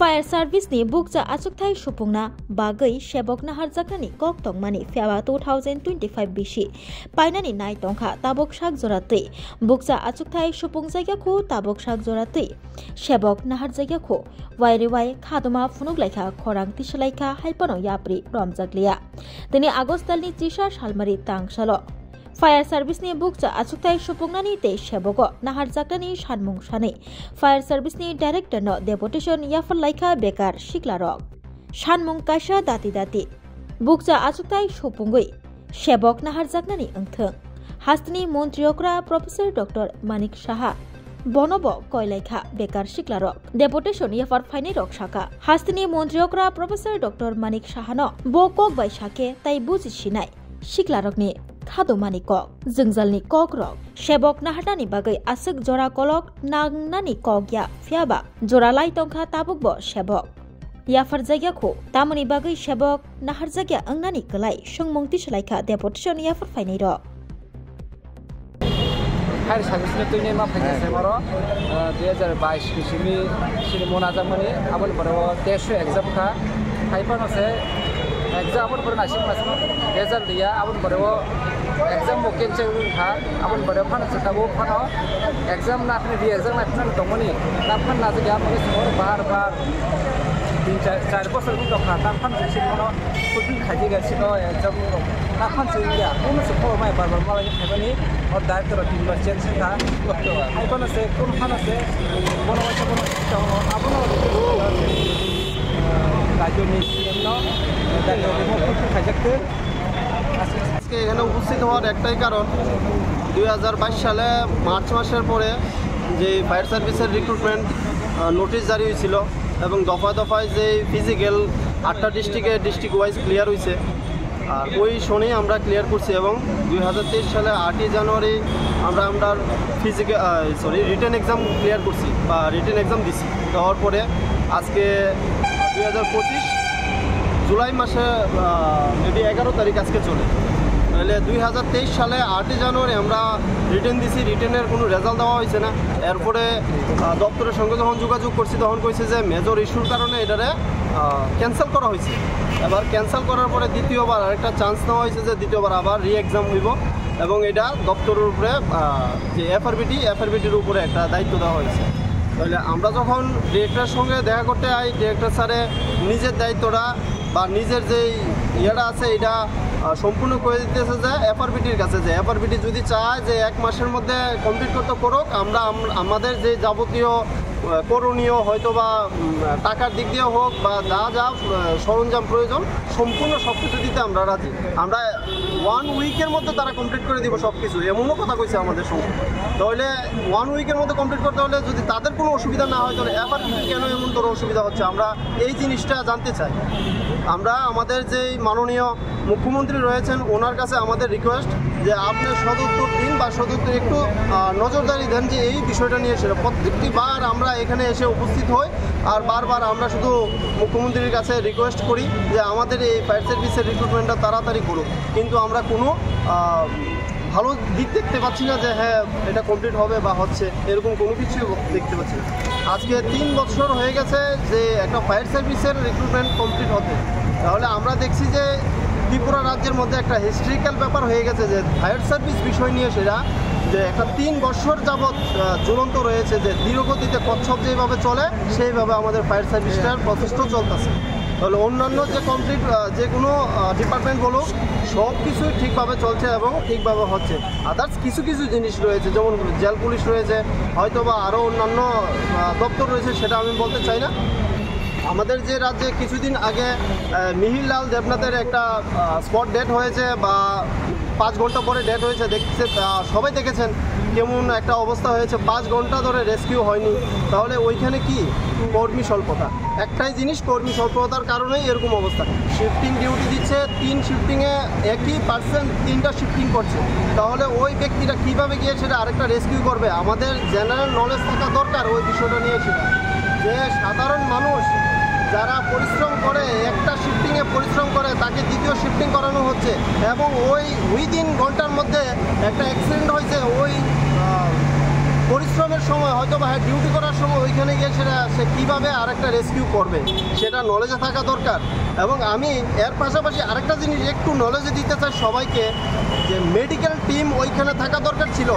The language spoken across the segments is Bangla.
फायर सार्भिस नि बुकजा आचुकथाय सुपुंना बागै सेबक नाहार जाग्रानि कक तंमानि फेवा 2025 बिसि पाइनानि नाय तंखा ताबक साक जरातै बुकजा आचुकथाय सुपुं जायगाखौ ताबक साक जरातै सेबक नाहार जायगाखौ वायरेवाय खादमा फुनुगलायखा खरां तिसलायखा हाइपनो याप्रि रमजाग्लिया दिनै आगस्ट दालनि 30 सालमारि तांसाल फायर सार्भिसनि बुकजा आचुकथाय सुपुंनानि ते सेबको नाहार जाग्रानि सानमुं सानै फायर सार्भिसनि डाइरेक्टरनो डेपुटेशन याफलायखा बेकार सिक्लारक सानमुं कायसा दाति दाति बुकजा आचुकथाय सुपुंगै सेबक नाहार जाग्रानि ओंथों हास्तनि मन्त्रियक्रा प्रोफेसर डक्टर मानिक साहा बनब कयलायखा बेकार सिक्लारक डेपुटेशन याफार फाइनै रक साका हास्तनि मन्त्रियक्रा प्रोफेसर डक्टर मानिक साहानो बकक बाय साके ताइ बुजिसिनाय सिक्लारकनि खादमानि कक जोंजालनि कक रक सेबक नाहारनानि बागै आसुक जरा कलक नांनानि कक या फियाबा जरा लाई तंखा ताबुकबो सेबक याफार जायगाखौ तामनि बागै सेबक नाहार जायगा अंनानि कलाय संमुंति सलायखा डेपुटेशन याफार फाइनै रक फायर सार्भिसनि तैने मा फाइनै सेमारो 2022 किसिमनि सिनि मनाजामनि आबल बरो टेस्ट एग्जाम का फाइफानो से एग्जाम पर नासिम नासिम रिजल्ट दिया आबल बरो एग्जाम कैंसिल था आबल बरो फान सताबो फानो एग्जाम ना फिर एग्जाम ना फिर दमनि ना फान ना जगह मनि समर बार बार 3-4 बोसोर नि दखा ना फान सिमनो फुटिं खाजि गासिनो एग्जाम ना फान सिया कोन सफो माय बार बार मालाय खायबानि और डायरेक्टर टीम मा चेंज था लक्ष्य आइबन से कोन फान से बनवासे कोन आबनो राज्यनि सीएमनो আজকে এখানে উপস্থিত হওয়ার একটাই কারণ 2022 সালে মার্চ মাসের পরে যে ফায়ার সার্ভিসের রিক্রুটমেন্ট নোটিশ জারি হয়েছিল এবং দফায় দফায় যে ফিজিক্যাল 8টা ডিস্ট্রিক্টে ডিস্ট্রিক্ট ওয়াইজ ক্লিয়ার হয়েছে আর ওই শনি আমরা ক্লিয়ার করছি এবং 2023 সালে 8 জানুয়ারি আমরা রিটেন এক্সাম ক্লিয়ার করছি বা রিটেন এক্সাম দিছি দেওয়ার পরে আজকে 2025 জুলাই মাসে মেবি 11 তারিখ আজকে চলে তাহলে 2023 সালে 8 জানুয়ারি আমরা রিটেন দিছি রিটেনের কোনো রেজাল্ট দেওয়া হয়েছে না এরপরে দপ্তরের সঙ্গে যখন যোগাযোগ করছি তখন কইছে যে মেজর ইস্যুর কারণে এটারে ক্যান্সেল করা হয়েছে এবার ক্যান্সেল করার পরে দ্বিতীয়বার আরেকটা চান্স নেওয়া হয়েছে যে দ্বিতীয়বার আবার রি এক্সাম হইব এবং এটা দপ্তরের উপরে যে এফআরবিটির উপরে একটা দায়িত্ব দেওয়া হয়েছে তাহলে আমরা যখন ডিরেক্টরের সঙ্গে দেখা করতে আই ডিরেক্টর স্যারে নিজের দায়িত্বটা বা নিজের যে ইয়েটা আছে এটা সম্পূর্ণ করে দিতেছে যে এফআরবিটির কাছে যে এফআরবিটি যদি চায় যে 1 মাসের মধ্যে কমপ্লিট করতে করুক আমরা আমাদের যে যাবতীয় করণীয় হয়তো বা টাকার দিক দিয়ে হোক বা যা যা সরঞ্জাম প্রয়োজন সম্পূর্ণ সব কিছু দিতে আমরা রাজি আমরা 1 উইকের মধ্যে তারা কমপ্লিট করে দিব সব কিছু এমনও কথা কইছে আমাদের সঙ্গে তাহলে 1 উইকের মধ্যে কমপ্লিট করতে হলে যদি তাদের কোনো অসুবিধা না হয় তাহলে এফআরবিটি কেন এমন তোর অসুবিধা হচ্ছে আমরা এই জিনিসটা জানতে চাই আমরা আমাদের যে মাননীয় মুখ্যমন্ত্রী রয়েছেন ওনার কাছে আমাদের রিকোয়েস্ট যে আপনি সদুত্তর দিন বা সদুত্তর একটু নজরদারি দেন যে এই বিষয়টা নিয়ে সেটা প্রত্যেকটি বার আমরা এখানে এসে উপস্থিত হই আর বারবার আমরা শুধু মুখ্যমন্ত্রীর কাছে রিকোয়েস্ট করি যে আমাদের এই ফায়ার সার্ভিসের রিক্রুটমেন্টটা তাড়াতাড়ি করুক কিন্তু আমরা কোনো ভালো দিক দেখতে পাচ্ছি না যে হ্যাঁ এটা কমপ্লিট হবে বা হচ্ছে এরকম কোনো কিছু দেখতে পাচ্ছি না আজকে 3 বছর হয়ে গেছে যে একটা ফায়ার সার্ভিসের রিক্রুটমেন্ট কমপ্লিট হতে তাহলে আমরা দেখছি যে ত্রিপুরা রাজ্যের মধ্যে একটা হিস্ট্রিক্যাল ব্যাপার হয়ে গেছে যে ফায়ার সার্ভিস বিষয় নিয়ে সেটা যে একটা 3 বছর যাবৎ ঝুলন্ত রয়েছে যে ধীরগতিতে কচ্ছপ যেভাবে চলে সেইভাবে আমাদের ফায়ার সার্ভিসটার প্রচেষ্টা চলতেছে তাহলে অন্যান্য যে কমপ্লিট যে কোনো ডিপার্টমেন্ট বলুক সব কিছুই ঠিকভাবে চলছে এবং ঠিকভাবে হচ্ছে আদার্স কিছু কিছু জিনিস রয়েছে যেমন জেল পুলিশ রয়েছে হয়তো বা আরও অন্যান্য দপ্তর রয়েছে সেটা আমি বলতে চাই না আমাদের যে রাজ্যে কিছুদিন আগে মিহিরলাল দেবনাথের একটা স্পট ডেট হয়েছে বা 5 ঘন্টা পরে ডেট হয়েছে দেখছে সবাই দেখেছেন কেমন একটা অবস্থা হয়েছে 5 ঘন্টা ধরে রেস্কিউ হয়নি তাহলে ওইখানে কি কর্মী স্বল্পতা একটাই জিনিস কর্মী স্বল্পতার কারণেই এরকম অবস্থা শিফটিং ডিউটি দিচ্ছে 3 শিফটিংয়ে একই পার্সন 3টা শিফটিং করছে তাহলে ওই ব্যক্তিটা কীভাবে গিয়ে সেটা আরেকটা রেস্কিউ করবে আমাদের জেনারেল নলেজ থাকা দরকার ওই বিষয়টা নিয়ে সেটা যে সাধারণ মানুষ যারা পরিশ্রম করে একটা শিফটিংয়ে পরিশ্রম করে তাকে দ্বিতীয় শিফটিং করানো হচ্ছে এবং ওই উইদিন ঘন্টার মধ্যে একটা অ্যাক্সিডেন্ট হয়েছে ওই পরিশ্রমের সময় হয়তো বা ডিউটি করার সময় ওইখানে গিয়ে সে কীভাবে আরেকটা রেস্কিউ করবে সেটা নলেজে থাকা দরকার। এবং আমি এর পাশাপাশি আরেকটা জিনিস একটু নলেজে দিতে চাই সবাইকে, যে মেডিকেল টিম ওইখানে থাকা দরকার ছিল,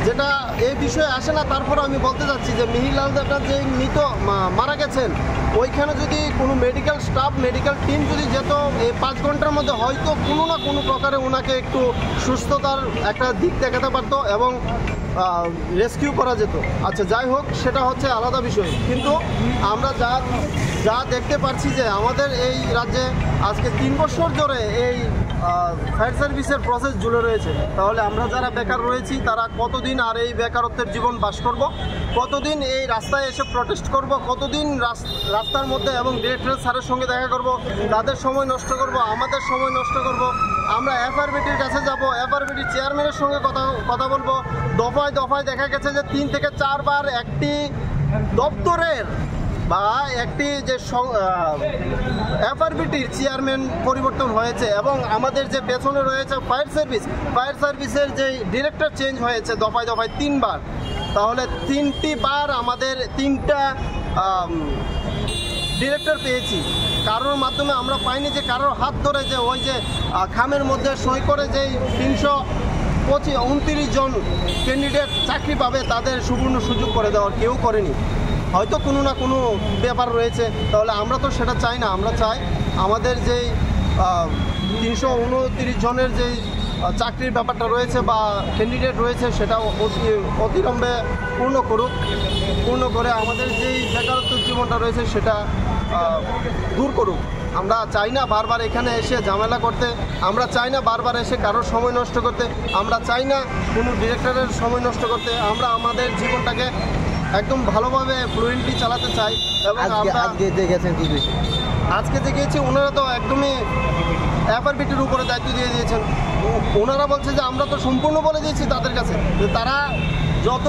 যেটা এই বিষয়ে আসে না। তারপরে আমি বলতে চাচ্ছি যে মিহিরলাল দেবনাথ যে মারা গেছেন, ওইখানে যদি কোনো মেডিকেল স্টাফ মেডিকেল টিম যদি যেত এই 5 ঘন্টার মধ্যে হয়তো কোনো না কোনো প্রকারে ওনাকে একটু সুস্থতার একটা দিক দেখাতে পারতো এবং রেস্কিউ করা যেত। আচ্ছা, যাই হোক, সেটা হচ্ছে আলাদা বিষয়। কিন্তু আমরা যা দেখতে পাচ্ছি যে আমাদের এই রাজ্যে আজকে 3 বছর ধরে এই ফায়ার সার্ভিসের প্রসেস ঝুলে রয়েছে। তাহলে আমরা যারা বেকার রয়েছি তারা কতদিন আর এই বেকারত্বের জীবন বাস করব, কতদিন এই রাস্তায় এসে প্রটেস্ট করব, কতদিন রাস্তার মধ্যে এবং ডিরেক্টর স্যারের সঙ্গে দেখা করব, তাদের সময় নষ্ট করব, আমাদের সময় নষ্ট করব। আমরা এফআরবিটির কাছে যাব, এফআরবিটির চেয়ারম্যানের সঙ্গে কথা বলবো। দফায় দফায় দেখা গেছে যে 3 থেকে 4 বার একটি দপ্তরের বা একটি যে এফআরবিটির চেয়ারম্যান পরিবর্তন হয়েছে এবং আমাদের যে পেছনে রয়েছে ফায়ার সার্ভিসের যে ডিরেক্টর চেঞ্জ হয়েছে দফায় দফায় 3 বার। তাহলে 3টি বার আমাদের 3টা ডিরেক্টর পেয়েছি। কারোর মাধ্যমে আমরা পাইনি যে কারোর হাত ধরে যে ওই যে খামের মধ্যে সই করে যেই 329 জন ক্যান্ডিডেট চাকরি পাবে তাদের সুবর্ণ সুযোগ করে দেওয়ার কেউ করেনি। হয়তো কোনো না কোনো ব্যাপার রয়েছে। তাহলে আমরা তো সেটা চাই না। আমরা চাই আমাদের যেই 329 জনের যেই চাকরির ব্যাপারটা রয়েছে বা ক্যান্ডিডেট রয়েছে সেটা অতিলম্বে পূর্ণ করে আমাদের যেই বেকারত্ব জীবনটা রয়েছে সেটা দূর করুক। আমরা চাই না বারবার এখানে এসে ঝামেলা করতে, আমরা চাই না বারবার এসে কারোর সময় নষ্ট করতে, আমরা চাই না কোনো ডিরেক্টরের সময় নষ্ট করতে। আমরা আমাদের জীবনটাকে একদম ভালোভাবে ফ্লুয়েন্টলি চালাতে চাই। এবং আজকে দেখেছি ওনারা তো একদমই এফআরবিটির উপরে দায়িত্ব দিয়ে দিয়েছেন। ওনারা বলছে যে আমরা তো সম্পূর্ণ বলে দিয়েছি তাদের কাছে, তারা যত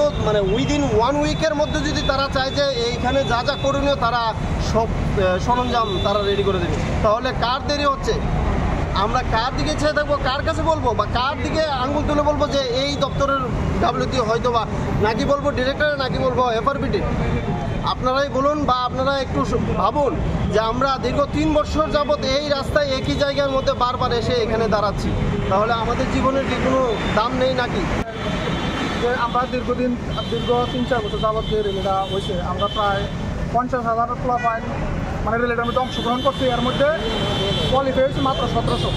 উইদিন 1 উইকের মধ্যে যদি তারা চায় যে এইখানে যা যা করণীয় তারা সব সরঞ্জাম তারা রেডি করে দেবে। তাহলে কার দেরি হচ্ছে? আমরা কার দিকে ছেড়ে থাকবো, কার কাছে বলবো বা কার দিকে আঙুল তুলে বলবো যে এই দপ্তরের গাফিলতি হয়তো বা, নাকি বলবো ডিরেক্টরের, নাকি বলবো এফআরবিটি? আপনারাই বলুন বা আপনারা একটু ভাবুন যে আমরা দীর্ঘ 3 বছর যাবৎ এই রাস্তায় একই জায়গার মধ্যে বারবার এসে এখানে দাঁড়াচ্ছি। তাহলে আমাদের জীবনের কি কোনো দাম নেই নাকি? আমরা দীর্ঘ 3-4 বছর যাবৎ যে রেলিটা হয়েছে, আমরা প্রায় 50,000 প্লাস পয়েন্ট রেলিটার মধ্যে অংশগ্রহণ করছি। এর মধ্যে কোয়ালিফাই হয়েছে মাত্র 1700।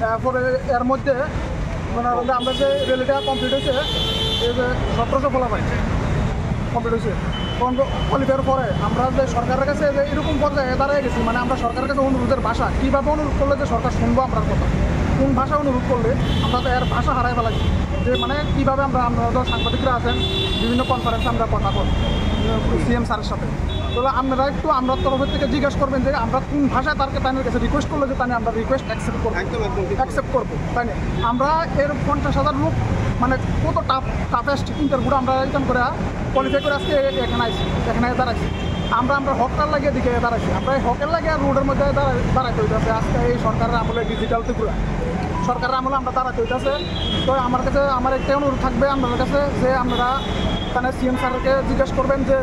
তারপরে এর মধ্যে আমরা যে রেলিটা কমপ্লিট হয়েছে, এই যে 1700 প্লাস পয়েন্ট কমপ্লিট হয়েছে। কোয়ালিফাইয়ের পরে আমরা যে সরকারের কাছে যে এরকম পর্যায়ে দাঁড়িয়ে গেছি, আমরা সরকারের কাছে অনুরোধের ভাষা কীভাবে অনুরোধ করলে যে সরকার শুনবো আমরা কথা, কোন ভাষা অনুরোধ করলে আমরা তো এর ভাষা হারাই ফেলা যে কীভাবে আমরা সাংবাদিকরা আছেন বিভিন্ন কনফারেন্সে আমরা কথা বলি সিএম স্যারের সাথে। তাহলে আপনারা একটু আমরা তরফের থেকে জিজ্ঞাসা করবেন যে আমরা কোন ভাষায় তাদের কাছে রিকোয়েস্ট করলে যে আমরা রিকোয়েস্ট অ্যাকসেপ্ট করবো। তাই না? আমরা এর 50,000 লোক কত টাফেস্ট ইন্টারভিউটা আমরা রিটার্ন করে কোয়ালিফাই করে আজকে এখানে দাঁড়াইছি। আমরা হকটার লাগিয়ে দিকে দাঁড়াইছি। আমরা এই হকের লাগিয়ে রোডের মধ্যে দাঁড়াইতে হইতেছে। আজকে এই সরকারের আমলে ডিজিটাল ত্রিপুরা সরকারের আমলে আমরা দাঁড়াতে হইতেছে। তো আমার একটাই অনুরোধ থাকবে আপনাদের কাছে যে আপনারা সিএম স্যারকে জিজ্ঞেস করবেন যে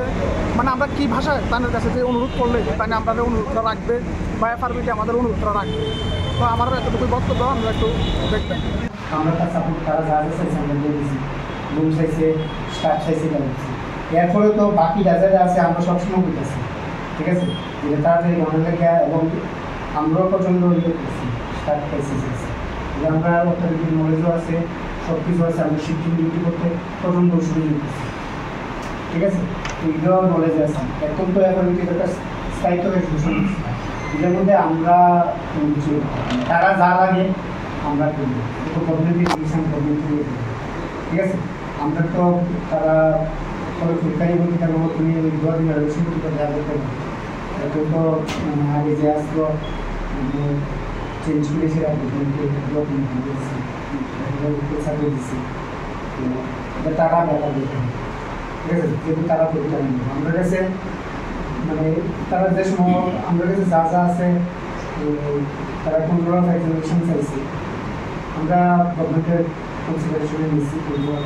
আমরা কী ভাষায় তাদের কাছে যে অনুরোধ করলে আমাদের অনুরোধটা রাখবে বা এফআরবিটি আমাদের অনুরোধটা রাখবে। তো আমার এতটুকুই বক্তব্য, আমরা একটু দেখবেন। আমরা তার সাপোর্ট তারা যা যা চাইছে আমরা দিয়ে দিচ্ছি, রুম চাইছে, স্টাফ চাইছে, দিচ্ছি। এরপরে তো বাকি যারা আছে আমরা সবসময় দিতেছি, ঠিক আছে, যে তাড়াতাড়ি মনে লেগে এবং আমরাও প্রচণ্ড করতেছি, স্টাফ চাইছি যে আমরা অর্থনৈতিক নলেজও আছে, সব কিছু আছে, আমরা শিফটিং ডিউটি করতে প্রচণ্ড সুযোগ দিতেছি, ঠিক আছে, এইগুলো নলেজ আছে। এখন তো এখন একটা স্থায়িত্ব ঘোষণা দিচ্ছি, এটার মধ্যে আমরা তারা যা লাগে আমরা করবো, একটু গভর্নমেন্টের ডিসিশন গভর্নমেন্ট দিয়ে দেবো, ঠিক আছে। আমরা তো তারা কোনো সরকারি বলতে তার তুমি ওই গভর্নমেন্ট দেওয়া যেতে পারে, তো আগে যে আসলো চেঞ্জ করেছে চাকরি দিচ্ছি, এটা তারা ব্যাপার দিতে হবে, ঠিক আছে, যেহেতু তারা করতে হবে। আমরা কাছে তারা যে সময় আমাদের কাছে যা যা আছে তারা 15 এক্সামিনেশন চাইছে, আমরা গভর্নমেন্টের কনসিডারেশনে নিচ্ছি 15